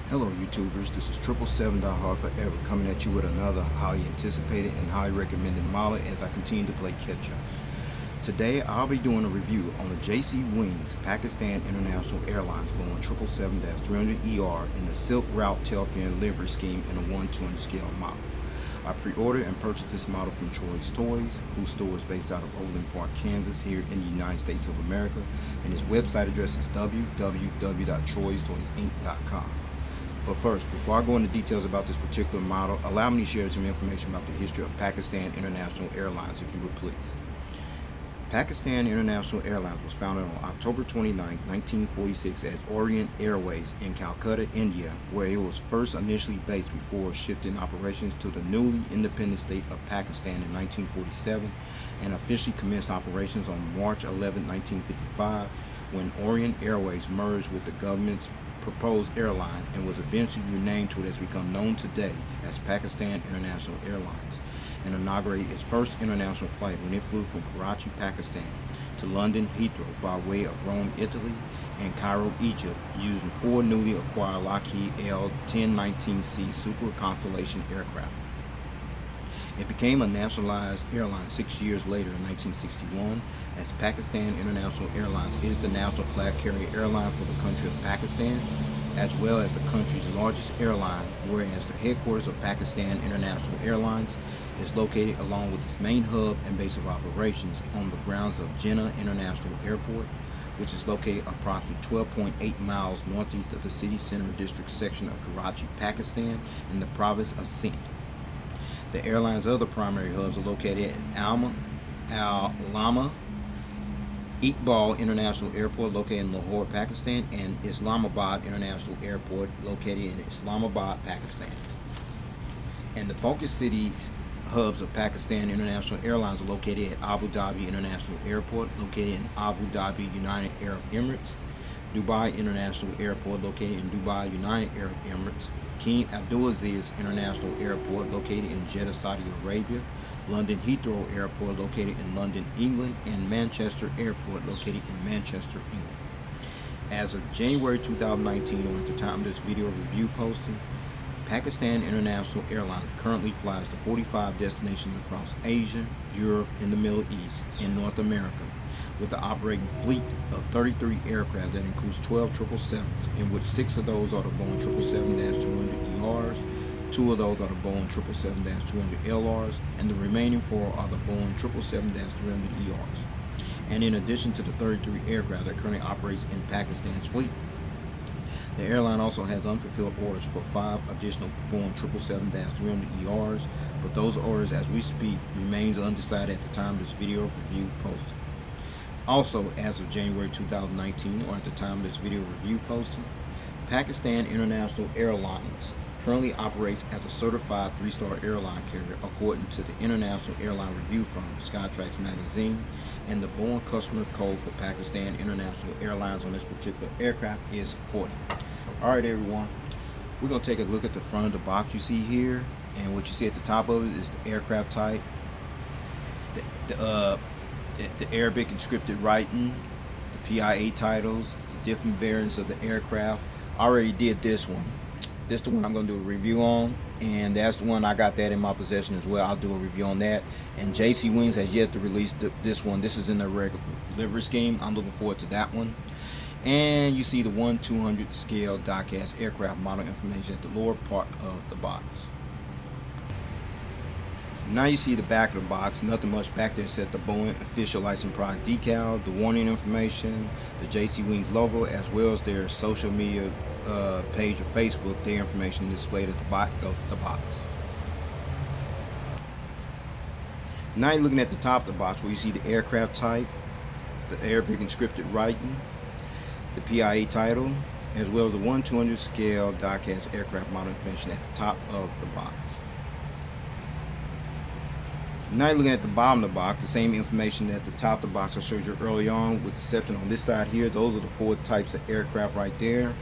Hello YouTubers, this is 777 Forever coming at you with another highly anticipated and highly recommended model as I continue to play catch up. Today I'll be doing a review on the JC Wings Pakistan International Airlines Boeing 777-300ER in the Silk Route Tailfin Livery scheme in a 1/200 scale model. I pre-ordered and purchased this model from Troy's Toys, whose store is based out of Overland Park, Kansas, here in the United States of America, and his website address is www.troystoysinc.com. But first, before I go into details about this particular model, allow me to share some information about the history of Pakistan International Airlines, if you would please. Pakistan International Airlines was founded on October 29, 1946 as Orient Airways in Calcutta, India, where it was first initially based before shifting operations to the newly independent state of Pakistan in 1947 and officially commenced operations on March 11, 1955, when Orient Airways merged with the government's proposed airline and was eventually renamed to what has become known today as Pakistan International Airlines, and inaugurated its first international flight when it flew from Karachi, Pakistan to London Heathrow by way of Rome, Italy and Cairo, Egypt, using 4 newly acquired Lockheed L-1019C Super Constellation aircraft. It became a nationalized airline 6 years later in 1961, as Pakistan International Airlines is the national flag carrier airline for the country of Pakistan, as well as the country's largest airline, whereas the headquarters of Pakistan International Airlines is located along with its main hub and base of operations on the grounds of Jinnah International Airport, which is located approximately 12.8 miles northeast of the city center district section of Karachi, Pakistan, in the province of Sindh. The airline's other primary hubs are located at Al-Allama Iqbal International Airport, located in Lahore, Pakistan, and Islamabad International Airport, located in Islamabad, Pakistan. And the focus cities hubs of Pakistan International Airlines are located at Abu Dhabi International Airport, located in Abu Dhabi, United Arab Emirates, Dubai International Airport, located in Dubai, United Arab Emirates, King Abdulaziz International Airport, located in Jeddah, Saudi Arabia, London Heathrow Airport, located in London, England, and Manchester Airport, located in Manchester, England. As of January 2019, or at the time of this video review posting, Pakistan International Airlines currently flies to 45 destinations across Asia, Europe, and the Middle East, and North America, with an operating fleet of 33 aircraft that includes 12 777s, in which 6 of those are the Boeing 777-300ERs, 2 of those are the Boeing 777-200LRs, and the remaining 4 are the Boeing 777-300ERs. And in addition to the 33 aircraft that currently operates in Pakistan's fleet, the airline also has unfulfilled orders for 5 additional Boeing 777-300ERs, but those orders, as we speak, remains undecided at the time of this video review posting. Also, as of January 2019, or at the time of this video review posting, Pakistan International Airlines currently operates as a certified 3-star airline carrier according to the international airline review firm Skytrax magazine, and the Boeing customer code for Pakistan International Airlines on this particular aircraft is 40. Alright everyone, we're going to take a look at the front of the box you see here, and what you see at the top of it is the aircraft type, the Arabic inscripted writing, the P.I.A. titles, the different variants of the aircraft. I already did this one. This is the one I'm going to do a review on, and that's the one I got that in my possession as well. I'll do a review on that. And JC Wings has yet to release this one. This is in the regular livery scheme. I'm looking forward to that one. And you see the 1/200 scale die-cast aircraft model information at the lower part of the box. Now you see the back of the box. Nothing much back there except the Boeing official license product decal, the warning information, the JC Wings logo, as well as their social media page of Facebook, their information displayed at the back of the box. Now you're looking at the top of the box where you see the aircraft type, the Arabic inscripted writing, the P.I.A. title, as well as the 1/200 scale die-cast aircraft model information at the top of the box. Now you're looking at the bottom of the box, the same information at the top of the box I showed you early on, with the exception on this side here. Those are the 4 types of aircraft right there.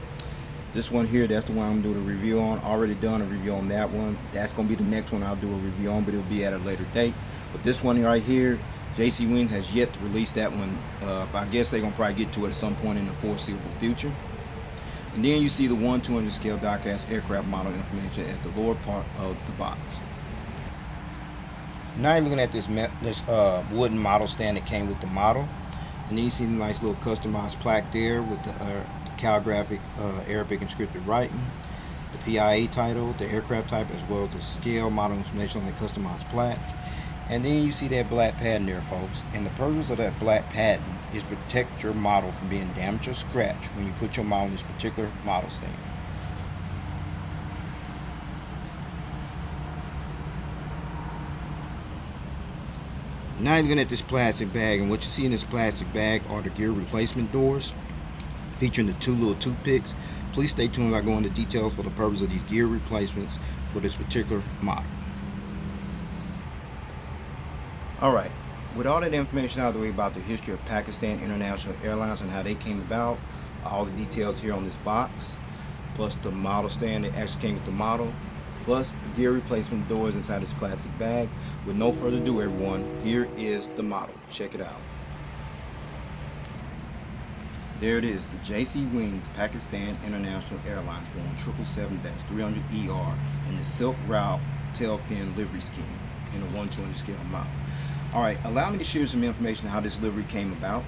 This one here, that's the one I'm doing a review on. Already done a review on that one. That's going to be the next one I'll do a review on, but it'll be at a later date. But this one right here, JC Wings has yet to release that one. I guess they're going to probably get to it at some point in the foreseeable future. And then you see the 1/200 scale die-cast aircraft model information at the lower part of the box. Now you're looking at this wooden model stand that came with the model. And then you see the nice little customized plaque there with the calligraphic Arabic inscripted writing, the P.I.A. title, the aircraft type, as well as the scale model information on the customized plaque. And then you see that black pattern there, folks. And the purpose of that black pattern is to protect your model from being damaged or scratched when you put your model in this particular model stand. Now you're looking at this plastic bag, and what you see in this plastic bag are the gear replacement doors featuring the 2 little toothpicks. Please stay tuned as I go into details for the purpose of these gear replacements for this particular model. Alright, with all that information out of the way about the history of Pakistan International Airlines and how they came about, all the details here on this box, plus the model stand that actually came with the model, plus the gear replacement doors inside this plastic bag. With no further ado, everyone, here is the model. Check it out. There it is, the JC Wings Pakistan International Airlines Boeing 777-300ER in the Silk Route Tailfin Livery Scheme in a 1/200 scale model. Alright, allow me to share some information on how this livery came about.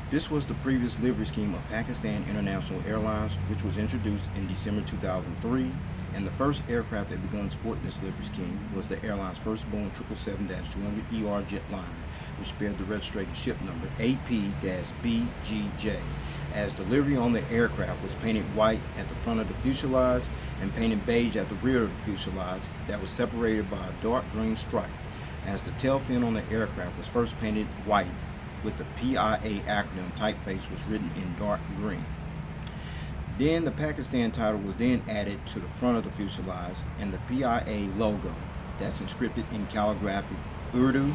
This was the previous livery scheme of Pakistan International Airlines, which was introduced in December 2003, and the first aircraft that began sporting this livery scheme was the airline's first Boeing 777-300ER Jetliner, which bears the registration ship number AP-BGJ, as the livery on the aircraft was painted white at the front of the fuselage and painted beige at the rear of the fuselage that was separated by a dark green stripe, as the tail fin on the aircraft was first painted white with the P.I.A. acronym typeface was written in dark green. Then the Pakistan title was then added to the front of the fuselage, and the P.I.A. logo that's inscripted in calligraphic Urdu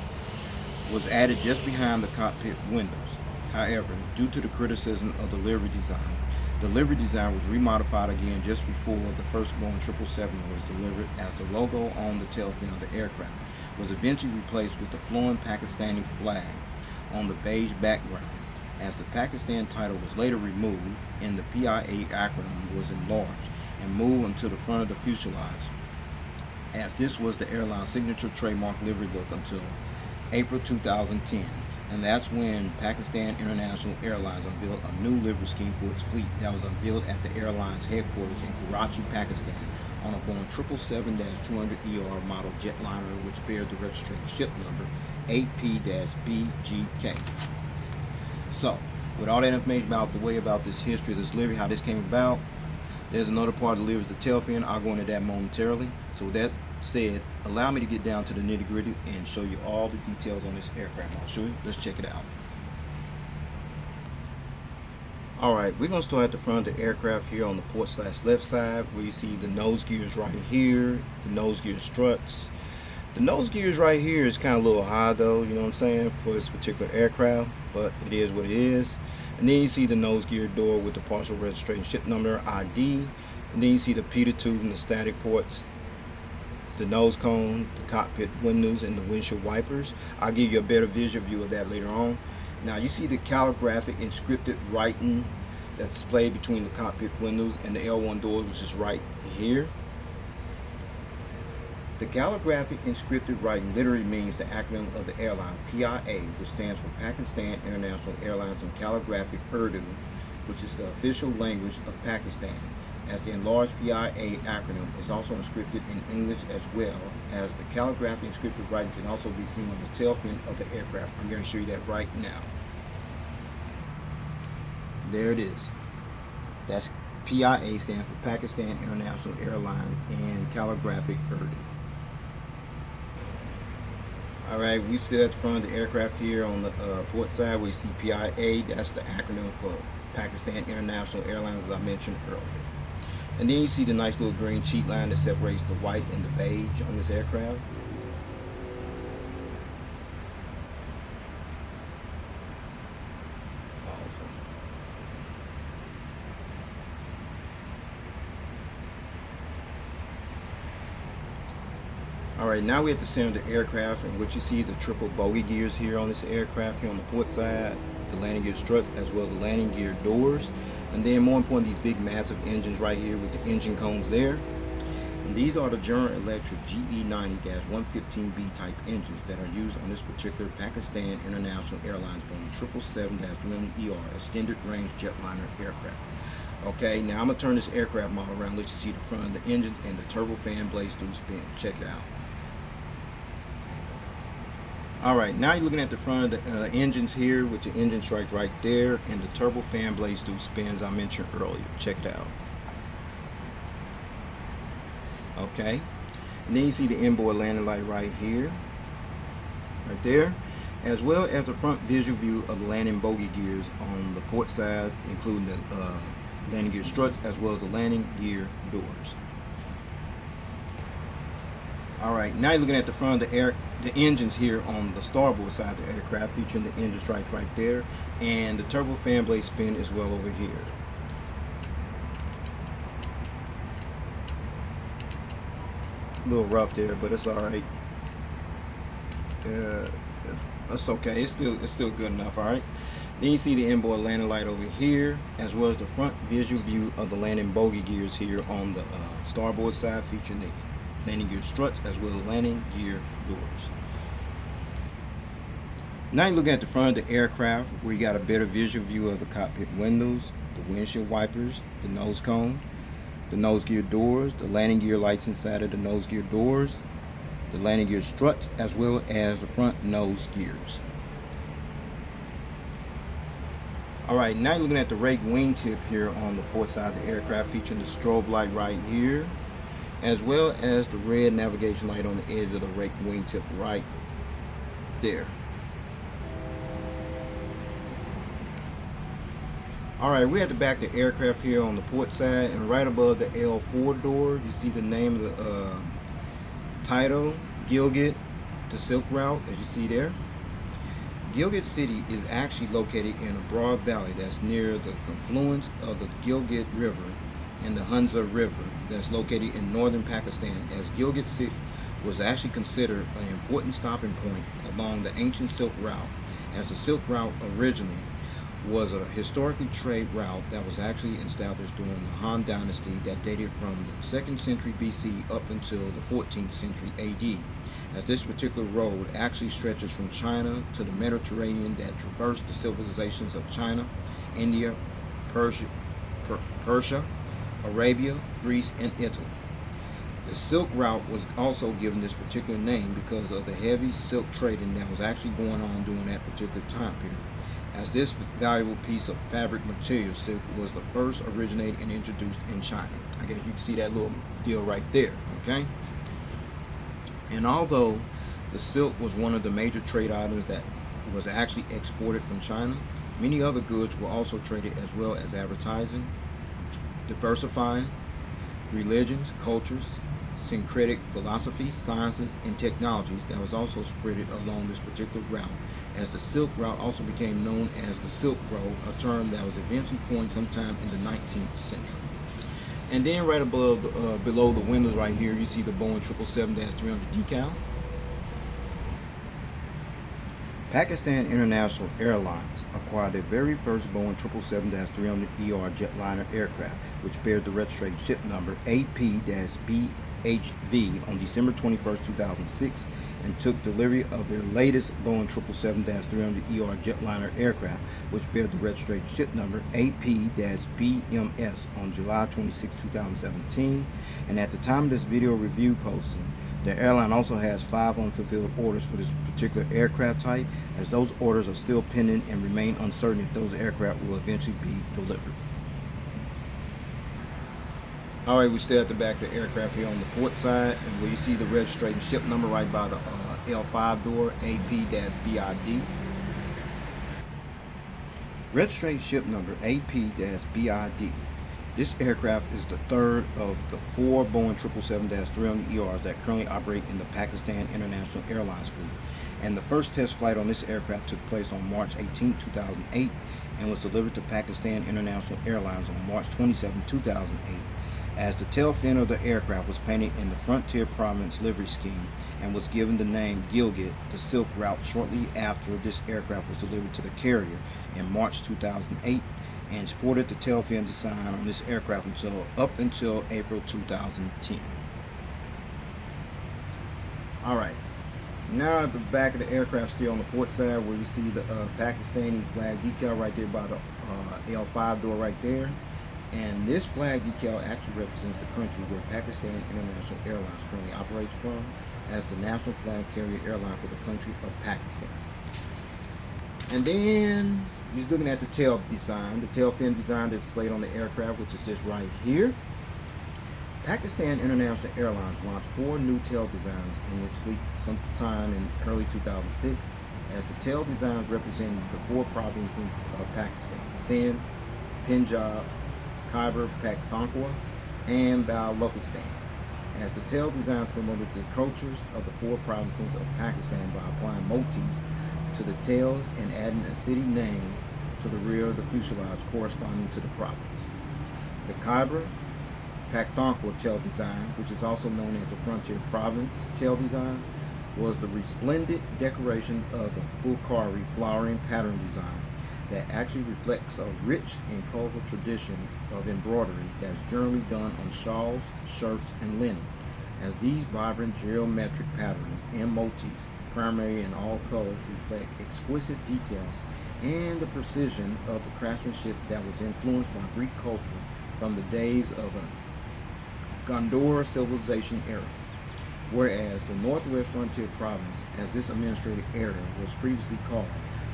was added just behind the cockpit windows. However, due to the criticism of the livery design was remodified again just before the first Boeing 777 was delivered, as the logo on the tail fin of the aircraft was eventually replaced with the flowing Pakistani flag on the beige background, as the Pakistan title was later removed and the P.I.A. acronym was enlarged and moved into the front of the fuselage, as this was the airline's signature trademark livery look until April 2010, and that's when Pakistan International Airlines unveiled a new livery scheme for its fleet that was unveiled at the airline's headquarters in Karachi, Pakistan, on a Boeing 777-200ER model jetliner, which bears the registration ship number AP-BGJ. So, with all that information about the way about this history of this livery, how this came about, there's another part of the livery is the tail fin. I'll go into that momentarily. So with that said, allow me to get down to the nitty gritty and show you all the details on this aircraft. I'll show you. Let's check it out. Alright, we're going to start at the front of the aircraft here on the port/left side, where you see the nose gears right here, the nose gear struts. The nose gears right here is kind of a little high though, you know what I'm saying, for this particular aircraft, but it is what it is. And then you see the nose gear door with the partial registration ship number ID, and then you see the Peter tube and the static ports, the nose cone, the cockpit windows, and the windshield wipers. I'll give you a better visual view of that later on. Now you see the calligraphic inscripted writing that's displayed between the cockpit windows and the L1 doors, which is right here. The calligraphic inscripted writing literally means the acronym of the airline, P.I.A., which stands for Pakistan International Airlines, and calligraphic Urdu, which is the official language of Pakistan, as the enlarged P.I.A. acronym is also inscripted in English, as well as the calligraphic inscripted writing can also be seen on the tail fin of the aircraft. I'm going to show you that right now. There it is. That's P.I.A. stands for Pakistan International Airlines in calligraphic Urdu. Alright, we sit at the front of the aircraft here on the port side where you see P.I.A. That's the acronym for Pakistan International Airlines, as I mentioned earlier. And then you see the nice little green cheat line that separates the white and the beige on this aircraft. Awesome. Alright, now we're at the center of the aircraft, and what you see the triple bogey gears here on this aircraft here on the port side, the landing gear struts, as well as the landing gear doors. And then more important, these big massive engines right here with the engine cones there. And these are the General Electric GE90-115B type engines that are used on this particular Pakistan International Airlines Boeing 777-300ER extended range jetliner aircraft. Okay, now I'm going to turn this aircraft model around, let you see the front of the engines and the turbofan blades do spin. Check it out. Alright, now you're looking at the front of the engines here with the engine strikes right there and the turbofan blades do spins I mentioned earlier. Check it out. Okay, and then you see the inboard landing light right here, right there, as well as the front visual view of the landing bogey gears on the port side, including the landing gear struts as well as the landing gear doors. Alright, now you're looking at the front of the engines here on the starboard side of the aircraft, featuring the engine strikes right there and the turbofan blade spin as well over here. A little rough there, but it's alright. That's okay. It's still good enough. Alright. Then you see the inboard landing light over here, as well as the front visual view of the landing bogey gears here on the starboard side, featuring the landing gear struts as well as landing gear doors. Now you're looking at the front of the aircraft, where you got a better visual view of the cockpit windows, the windshield wipers, the nose cone, the nose gear doors, the landing gear lights inside of the nose gear doors, the landing gear struts, as well as the front nose gears. Alright, now you're looking at the rake wingtip here on the port side of the aircraft, featuring the strobe light right here, as well as the red navigation light on the edge of the rake wingtip right there. Alright, we're at the back of the aircraft here on the port side, and right above the L4 door, you see the name of the title, Gilgit, the Silk Route, as you see there. Gilgit City is actually located in a broad valley that's near the confluence of the Gilgit River and the Hunza River that's located in northern Pakistan, as Gilgit City was actually considered an important stopping point along the ancient Silk Route, as the Silk Route originally was a historically trade route that was actually established during the Han Dynasty that dated from the 2nd century BC up until the 14th century AD, as this particular road actually stretches from China to the Mediterranean that traversed the civilizations of China, India, Persia, Arabia, Greece, and Italy. The Silk Route was also given this particular name because of the heavy silk trading that was actually going on during that particular time period, as this valuable piece of fabric material, silk, was the first originated and introduced in China. I guess you can see that little deal right there, okay? And although the silk was one of the major trade items that was actually exported from China, many other goods were also traded, as well as advertising, diversifying, religions, cultures, syncretic philosophies, sciences, and technologies that was also spread along this particular route, as the Silk Route also became known as the Silk Road, a term that was eventually coined sometime in the 19th century. And then right above, below the windows right here, you see the Boeing 777-300 decal. Pakistan International Airlines acquired their very first Boeing 777-300ER jetliner aircraft, which bears the registration ship number AP-BGJ on December 21, 2006, and took delivery of their latest Boeing 777-300ER jetliner aircraft, which bears the registration ship number AP-BMS on July 26, 2017. And at the time of this video review posting, the airline also has 5 unfulfilled orders for this particular aircraft type, as those orders are still pending and remain uncertain if those aircraft will eventually be delivered. Alright, we stay at the back of the aircraft here on the port side, and where you see the registration ship number right by the L5 door, AP-BID. Registration ship number AP-BID. This aircraft is the third of the 4 Boeing 777-300ERs that currently operate in the Pakistan International Airlines fleet. And the first test flight on this aircraft took place on March 18, 2008, and was delivered to Pakistan International Airlines on March 27, 2008. As the tail fin of the aircraft was painted in the Frontier Province livery scheme and was given the name Gilgit, the Silk Route, shortly after this aircraft was delivered to the carrier in March 2008, and sported the tailfin design on this aircraft up until April 2010. Alright, now at the back of the aircraft, still on the port side, where you see the Pakistani flag decal right there by the L5 door right there. And this flag decal actually represents the country where Pakistan International Airlines currently operates from, as the national flag carrier airline for the country of Pakistan. And then you're looking at the tail design, the tail fin design that's displayed on the aircraft, which is this right here. Pakistan International Airlines launched 4 new tail designs in its fleet sometime in early 2006, as the tail designs represented the 4 provinces of Pakistan: Sindh, Punjab, Khyber Pakhtunkhwa, and Balochistan. As the tail design promoted the cultures of the 4 provinces of Pakistan by applying motifs to the tails and adding a city name to the rear of the fuselage corresponding to the province. The Khyber Pakhtunkhwa tail design, which is also known as the Frontier Province tail design, was the resplendent decoration of the Fulkari flowering pattern design that actually reflects a rich and colorful tradition of embroidery that's generally done on shawls, shirts, and linen, as these vibrant geometric patterns and motifs, primarily in all colors, reflect exquisite detail and the precision of the craftsmanship that was influenced by Greek culture from the days of the Gondor civilization era. Whereas the Northwest Frontier Province, as this administrative area was previously called,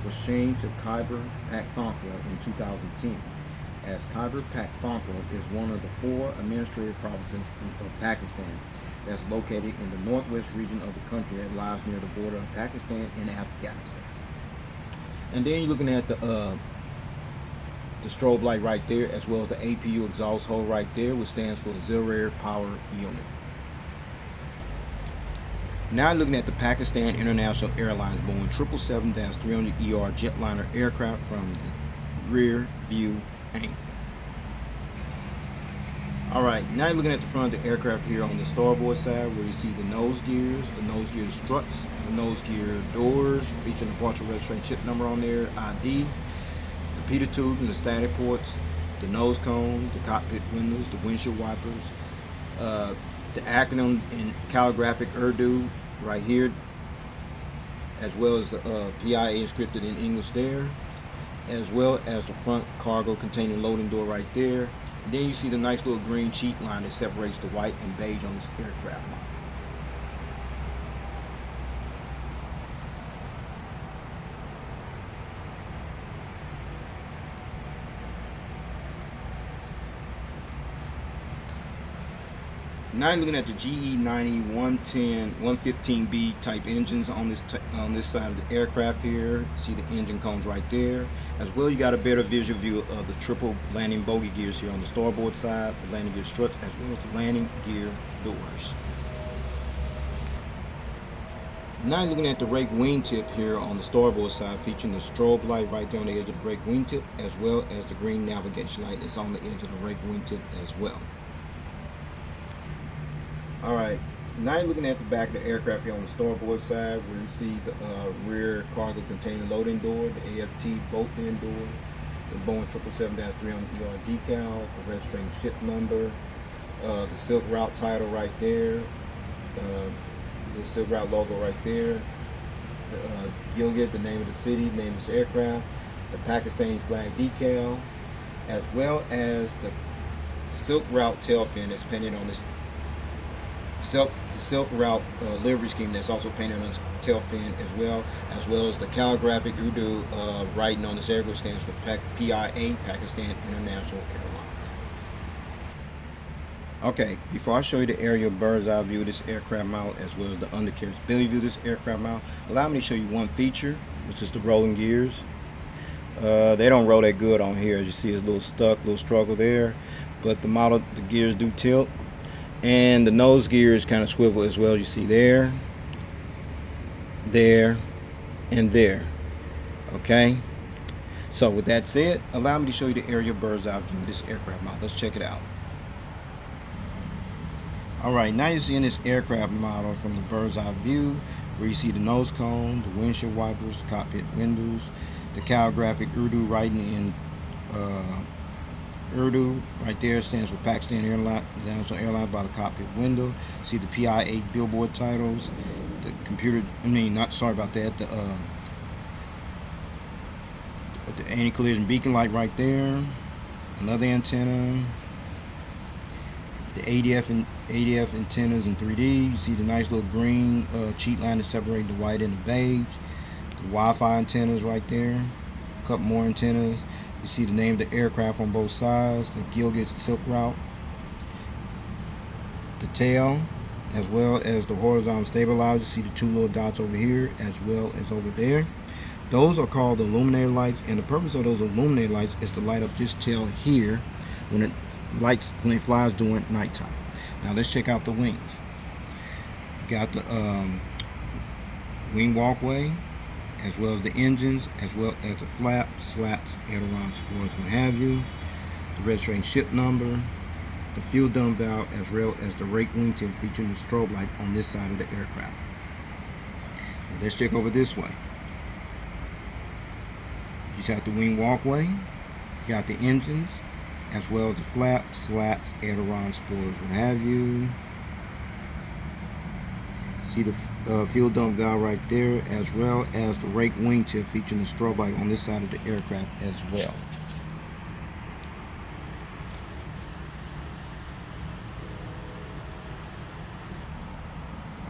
was changed to Khyber Pakhtunkhwa in 2010, as Khyber Pakhtunkhwa is one of the 4 administrative provinces of Pakistan that's located in the northwest region of the country that lies near the border of Pakistan and Afghanistan. And then you're looking at the strobe light right there, as well as the APU exhaust hole right there, which stands for Auxiliary Power Unit. Now looking at the Pakistan International Airlines Boeing 777-300ER Jetliner aircraft from the rear view angle. Alright, now you're looking at the front of the aircraft here on the starboard side, where you see the nose gear struts, the nose gear doors, featuring the partial registration ship number on there, ID, the pitot tube and the static ports, the nose cone, the cockpit windows, the windshield wipers, the acronym in calligraphic Urdu right here, as well as the P.I.A. inscripted in English there, as well as the front cargo containing loading door right there. Then you see the nice little green cheat line that separates the white and beige on this aircraft model. Now you're looking at the GE90 110 115B type engines on this side of the aircraft here. See the engine cones right there. As well, you got a better visual view of the triple landing bogey gears here on the starboard side, the landing gear struts, as well as the landing gear doors. Now you're looking at the rake wingtip here on the starboard side, featuring the strobe light right there on the edge of the rake wingtip, as well as the green navigation light that's on the edge of the rake wingtip as well. Alright, now you're looking at the back of the aircraft here on the starboard side, where you see the rear cargo container loading door, the AFT boat bin door, the Boeing 777-300ER decal, the registration ship number, the Silk Route title right there, the Silk Route logo right there, the Gilgit, the name of the city, name of this aircraft, the Pakistani flag decal, as well as the Silk Route tail fin that's painted on this the Silk Route livery scheme that's also painted on this tail fin, as well as the calligraphic Urdu writing on this aircraft, stands for P.I.A, Pakistan International Airlines. Okay, before I show you the aerial bird's eye view of this aircraft model, as well as the undercarriage belly view of this aircraft model, allow me to show you one feature, which is the rolling gears. They don't roll that good on here. As you see, it's a little stuck, a little struggle there, but the gears do tilt. And the nose gears kind of swivel as well. You see there, and there. Okay, so with that said, allow me to show you the aerial bird's eye view of this aircraft model. Let's check it out. Alright, now you're seeing this aircraft model from the bird's eye view, where you see the nose cone, the windshield wipers, the cockpit windows, the calligraphic Urdu writing in Urdu right there stands for Pakistan Airline, International Airlines by the cockpit window. See the P.I.A billboard titles. The computer, not sorry about that. The anti-collision beacon light right there. Another antenna. The ADF antennas in 3D. You see the nice little green cheat line that separates the white and the beige. The Wi-Fi antennas right there. A couple more antennas. You see the name of the aircraft on both sides. The Gilgit Silk Route. The tail, as well as the horizontal stabilizer. You see the two little dots over here, as well as over there. Those are called the illuminator lights, and the purpose of those illuminator lights is to light up this tail here when it flies during nighttime. Now let's check out the wings. You got the wing walkway, as well as the engines, as well as the flaps, slats, aileron, spoilers, what have you. The registration ship number, the fuel dump valve, as well as the rake wingtip featuring the strobe light on this side of the aircraft. Now let's check over this way. You got the wing walkway, you got the engines, as well as the flaps, slats, aileron, spoilers, what have you. See the fuel dump valve right there, as well as the rake wingtip featuring the strobe light on this side of the aircraft as well.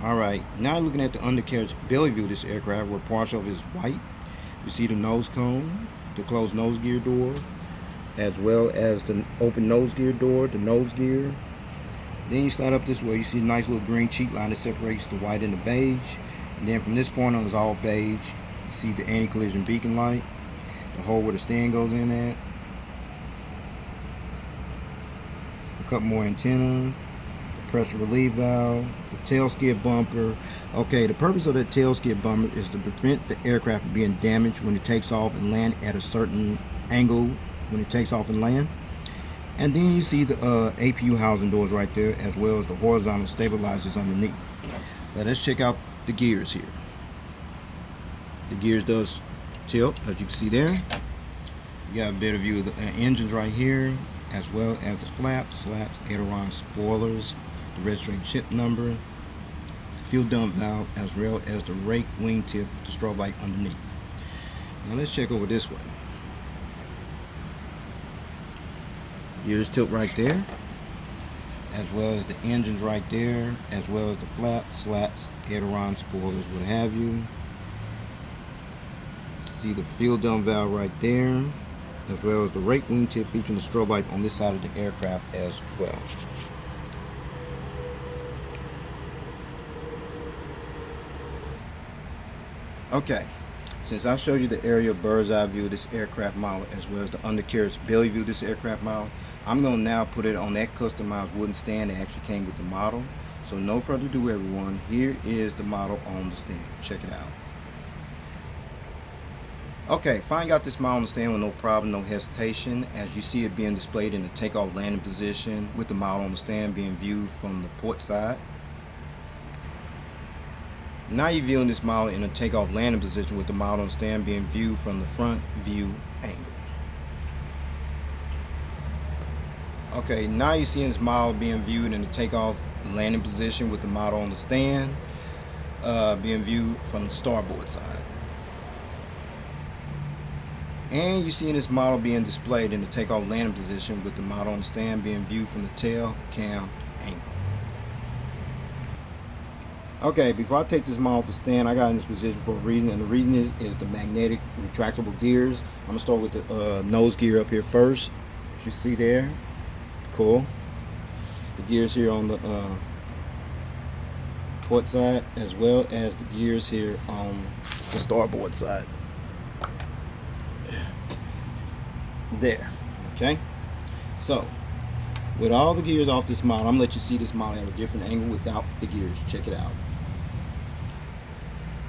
Alright, now looking at the undercarriage belly view of this aircraft, where partial of it is white. You see the nose cone, the closed nose gear door, as well as the open nose gear door, the nose gear. Then you slide up this way, you see a nice little green cheat line that separates the white and the beige. And then from this point on, it's all beige. You see the anti-collision beacon light, the hole where the stand goes in at. A couple more antennas, the pressure relief valve, the tail skid bumper. Okay, the purpose of that tail skid bumper is to prevent the aircraft from being damaged when it takes off and land at a certain angle when it takes off and land. And then you see the APU housing doors right there, as well as the horizontal stabilizers underneath. Now let's check out the gears here. The gears does tilt, as you can see there. You got a better view of the engines right here, as well as the flaps, slats, aileron, spoilers, the registration ship number, the fuel dump valve, as well as the rake wingtip with the strobe light underneath. Now let's check over this way. Gears tilt right there, as well as the engines right there, as well as the flaps, slats, aileron, spoilers, what have you. See the fuel dump valve right there, as well as the rake wingtip featuring the strobe light on this side of the aircraft as well. Okay, since I showed you the aerial bird's eye view of this aircraft model, as well as the undercarriage belly view of this aircraft model, I'm going to now put it on that customized wooden stand that actually came with the model. So no further ado, everyone, here is the model on the stand. Check it out. Okay, finally got this model on the stand with no problem, no hesitation. As you see it being displayed in the takeoff landing position, with the model on the stand being viewed from the port side. Now you're viewing this model in a takeoff landing position with the model on the stand being viewed from the front view angle. Okay, now you're seeing this model being viewed in the takeoff landing position with the model on the stand being viewed from the starboard side. And you're seeing this model being displayed in the takeoff landing position with the model on the stand being viewed from the tail cam angle. Okay, before I take this model to stand, I got in this position for a reason, and the reason is the magnetic retractable gears. I'm going to start with the nose gear up here first. If you see there, cool. The gears here on the port side, as well as the gears here on the starboard side. There, okay? So, with all the gears off this model, I'm going to let you see this model at a different angle without the gears. Check it out.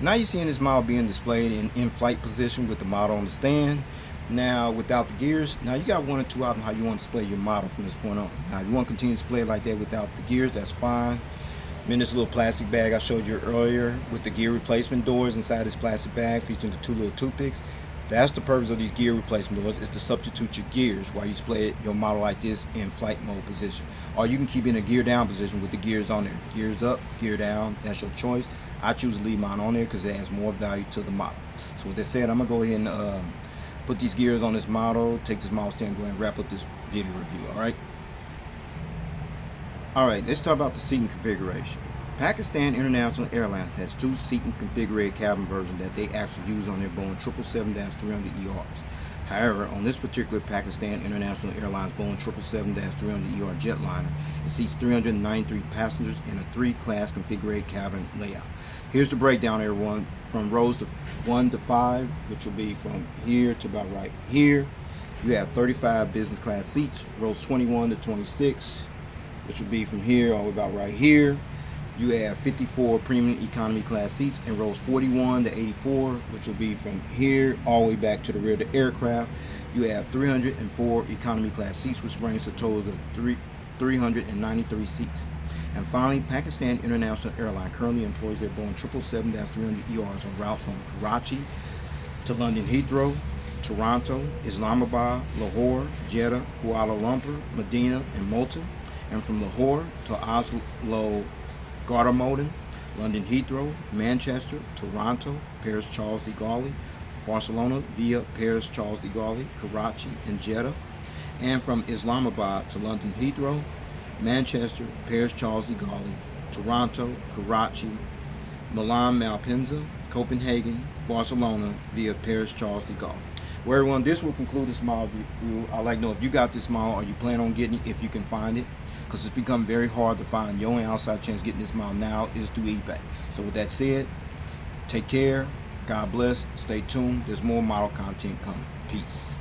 Now you're seeing this model being displayed in in-flight position with the model on the stand. Now without the gears, now you got one or two options how you want to display your model from this point on. Now if you want to continue to display it like that without the gears, that's fine. I'm in this little plastic bag I showed you earlier with the gear replacement doors inside this plastic bag featuring the two little toothpicks. That's the purpose of these gear replacement doors, is to substitute your gears while you display your model like this in flight mode position. Or you can keep it in a gear down position with the gears on there. Gears up, gear down, that's your choice. I choose to leave mine on there because it adds more value to the model. So with that said, I'm going to go ahead and put these gears on this model, take this model stand, and go ahead and wrap up this video review, alright? Alright, let's talk about the seating configuration. Pakistan International Airlines has two seating configured cabin versions that they actually use on their Boeing 777-300ERs. However, on this particular Pakistan International Airlines Boeing 777-300ER Jetliner, it seats 393 passengers in a 3-class configured cabin layout. Here's the breakdown, everyone, from rows 1 to 5, which will be from here to about right here. You have 35 business class seats, rows 21 to 26, which will be from here all the way about right here. You have 54 premium economy class seats in rows 41 to 84, which will be from here all the way back to the rear of the aircraft. You have 304 economy class seats, which brings a total of 393 seats. And finally, Pakistan International Airlines currently employs their Boeing 777-300ERs on routes from Karachi to London Heathrow, Toronto, Islamabad, Lahore, Jeddah, Kuala Lumpur, Medina, and Malta, and from Lahore to Oslo, Gardermoen, London Heathrow, Manchester, Toronto, Paris Charles de Gaulle, Barcelona via Paris Charles de Gaulle, Karachi, and Jeddah, and from Islamabad to London Heathrow, Manchester, Paris Charles de Gaulle, Toronto, Karachi, Milan Malpensa, Copenhagen, Barcelona via Paris Charles de Gaulle. Well, everyone, this will conclude this model review. I'd like to know if you got this model or you plan on getting it, if you can find it, because it's become very hard to find. The only outside chance getting this model now is through eBay. So with that said, take care, God bless, stay tuned. There's more model content coming. Peace.